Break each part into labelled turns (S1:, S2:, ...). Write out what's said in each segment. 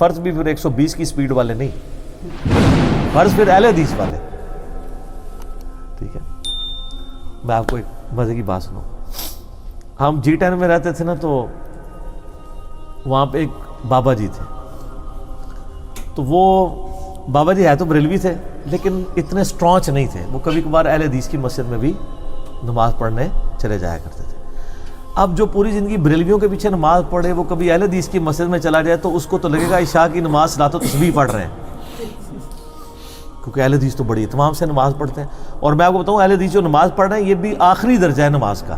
S1: فرض بھی پھر 120 کی سپیڈ والے نہیں، فرض پھر اہل حدیث والے. ٹھیک ہے، میں آپ کو ایک مزے کی بات سناؤں. ہم G10 میں رہتے تھے نا، تو وہاں پہ ایک بابا جی تھے. تو وہ بابا جی ہے تو بریلوی تھے لیکن اتنے اسٹرانچ نہیں تھے. وہ کبھی کبھار اہل حدیث کی مسجد میں بھی نماز پڑھنے چلے جایا کرتے تھے. اب جو پوری زندگی بریلویوں کے پیچھے نماز پڑھے، وہ کبھی اہل حدیث کی مسجد میں چلا جائے تو اس کو تو لگے گا عشاء کی نماز صلاۃ و تسبیح پڑھ رہے ہیں، کیونکہ اہل حدیث تو بڑی اہتمام سے نماز پڑھتے ہیں. اور میں آپ کو بتاؤں، اہل حدیث جو نماز پڑھ رہے ہیں یہ بھی آخری درجہ ہے نماز کا،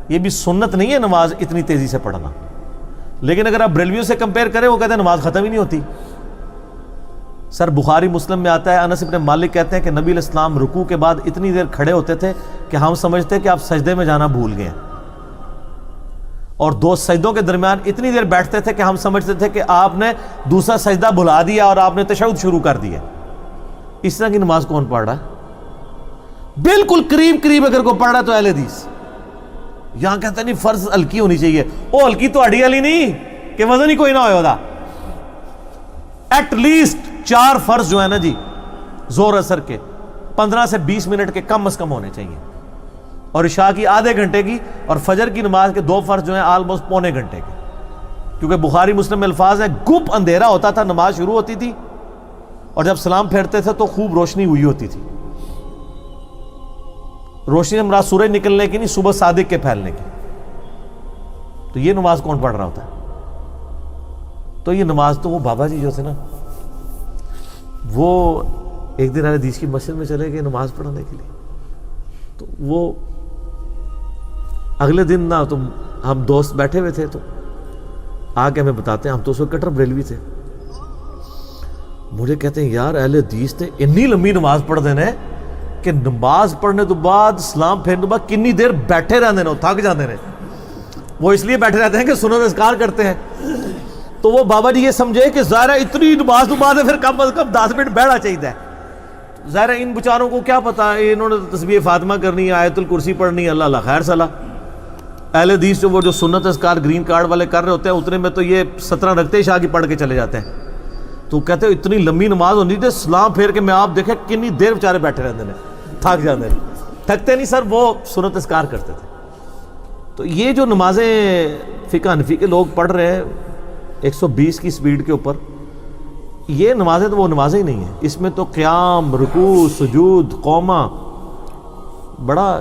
S1: یہ بھی سنت نہیں ہے نماز اتنی تیزی سے پڑھنا. لیکن اگر آپ بریلویوں سے کمپیئر کریں، وہ کہتے ہیں نماز ختم ہی نہیں ہوتی. سر بخاری مسلم میں آتا ہے، انس بن مالک کہتے ہیں کہ نبی علیہ السلام رکوع کے بعد اتنی دیر کھڑے ہوتے تھے کہ ہم سمجھتے کہ آپ سجدے میں جانا بھول گئے ہیں، اور دو سجدوں کے درمیان اتنی دیر بیٹھتے تھے کہ ہم سمجھتے تھے کہ آپ نے دوسرا سجدہ بھلا دیا اور آپ نے تشہد شروع کر دیا. اس طرح کی نماز کون پڑھ رہا ہے؟ بالکل قریب اگر کوئی پڑھ رہا ہے تو اہل حدیث. یہاں کہتے ہیں نہیں فرض ہلکی ہونی چاہیے. او ہلکی تو اڑی والی نہیں کہ وزن ہی کوئی نہ ہوئے. ایٹ لیسٹ 4 فرض جو ہے نا جی زور اثر کے 15 سے 20 منٹ کے کم از کم ہونے چاہیے، اور عشاء کی آدھے گھنٹے کی، اور فجر کی نماز کے 2 فرض جو ہیں آلموسٹ پونے گھنٹے کے. کیونکہ بخاری مسلم میں الفاظ ہے گپ اندھیرا ہوتا تھا، نماز شروع ہوتی تھی، اور جب سلام پھیرتے تھے تو خوب روشنی ہوئی ہوتی تھی. روشنی سے مراد سورج نکلنے کی نہیں، صبح صادق کے پھیلنے کی. تو یہ نماز کون پڑھ رہا ہوتا ہے؟ تو یہ نماز تو وہ بابا جی جو تھے نا، وہ ایک دن اہل حدیث کی مسجد میں چلے گئے نماز پڑھنے کے لیے. تو وہ اگلے دن نا تو ہم دوست بیٹھے ہوئے تھے، تو آ کے ہمیں بتاتے ہیں، ہم تو اس وقت کٹر بریلوی تھے. مجھے کہتے ہیں یار اہل حدیث نے اتنی لمبی نماز پڑھ دینا ہے کہ نماز پڑھنے تو بعد سلام پھیرنے تو بعد کنی دیر بیٹھے رہتے ہیں، تھک جاتے ہیں. وہ اس لیے بیٹھے رہتے ہیں کہ سنت اذکار کرتے ہیں. تو وہ بابا جی یہ سمجھے کہ ظاہر اتنی نماز تو بعد ہے، پھر کم از کم 10 منٹ بیٹھنا چاہیے. ظاہر ان بیچاروں کو کیا پتا، انہوں نے تسبیح فاطمہ کرنی ہے، آیت الکرسی پڑھنی ہے، اللہ اللہ خیر صلاح. اہل حدیث جو سنت اذکار گرین کارڈ والے کر رہے ہوتے ہیں، اتنے میں تو یہ 17 رکعتیں عشاء کی پڑھ کے چلے جاتے ہیں. تو کہتے ہیں اتنی لمبی نماز ہونی تھی، سلام پھیر کے میں آپ دیکھیں کنی دیر بیچارے بیٹھے رہتے ہیں، تھک جاتے ہیں. تھکتے نہیں سر، وہ سنت اذکار کرتے تھے. تو یہ جو نمازیں فقہ حنفی کے لوگ پڑھ رہے ہیں 120 کی سپیڈ کے اوپر، یہ نمازیں تو وہ نمازیں ہی نہیں ہیں. اس میں تو قیام، رکوع، سجود، قومہ بڑا.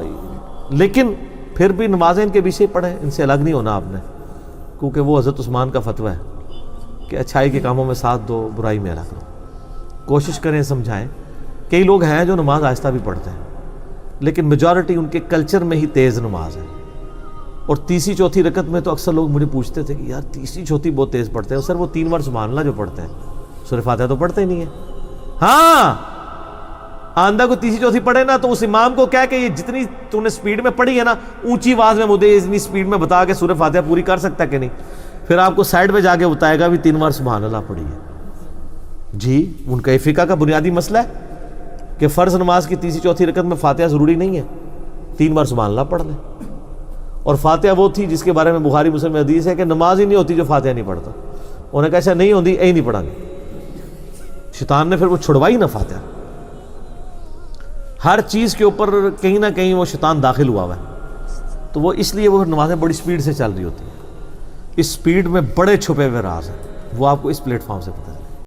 S1: لیکن پھر بھی نمازیں ان کے پیچھے پڑھیں، ان سے الگ نہیں ہونا آپ نے، کیونکہ وہ حضرت عثمان کا فتویٰ ہے کہ اچھائی کے کاموں میں ساتھ دو، برائی میں الگ رہو. کوشش کریں سمجھائیں. کئی لوگ ہیں جو نماز آہستہ بھی پڑھتے ہیں، لیکن میجورٹی ان کے کلچر میں ہی تیز نماز ہے. اور تیسری چوتھی رکعت میں تو اکثر لوگ مجھے پوچھتے تھے کہ یار تیسری چوتھی بہت تیز پڑھتے ہیں. سر وہ 3 بار سبحان اللہ جو پڑھتے ہیں، سورہ فاتحہ تو پڑھتے ہی نہیں ہیں. ہاں آندہ کو تیسری چوتھی پڑھے نا، تو اس امام کو کہہ کہ یہ جتنی تو نے سپیڈ میں پڑھی ہے نا، اونچی آواز میں مجھے اتنی سپیڈ میں بتا کہ سورہ فاتحہ پوری کر سکتا ہے کہ نہیں. پھر آپ کو سائڈ پہ جا کے بتائے گا بھی 3 بار سبحان اللہ پڑھی ہے. جی ان کا فقہ کا بنیادی مسئلہ ہے کہ فرض نماز کی تیسری چوتھی رکعت میں فاتحہ ضروری نہیں ہے، 3 بار سبحان اللہ پڑھ لیں. اور فاتحہ وہ تھی جس کے بارے میں بخاری مسلم میں حدیث ہے کہ نماز ہی نہیں ہوتی جو فاتحہ نہیں پڑھتا. انہوں نے کہا ایسا نہیں ہوتی، یہی نہیں پڑھا گے. شیطان نے پھر وہ چھڑوائی نا فاتحہ. ہر چیز کے اوپر کہیں نہ کہیں وہ شیطان داخل ہوا ہے. تو وہ اس لیے وہ نمازیں بڑی سپیڈ سے چل رہی ہوتی ہیں. اس سپیڈ میں بڑے چھپے ہوئے راز ہیں، وہ آپ کو اس پلیٹ فارم سے پتہ ہے.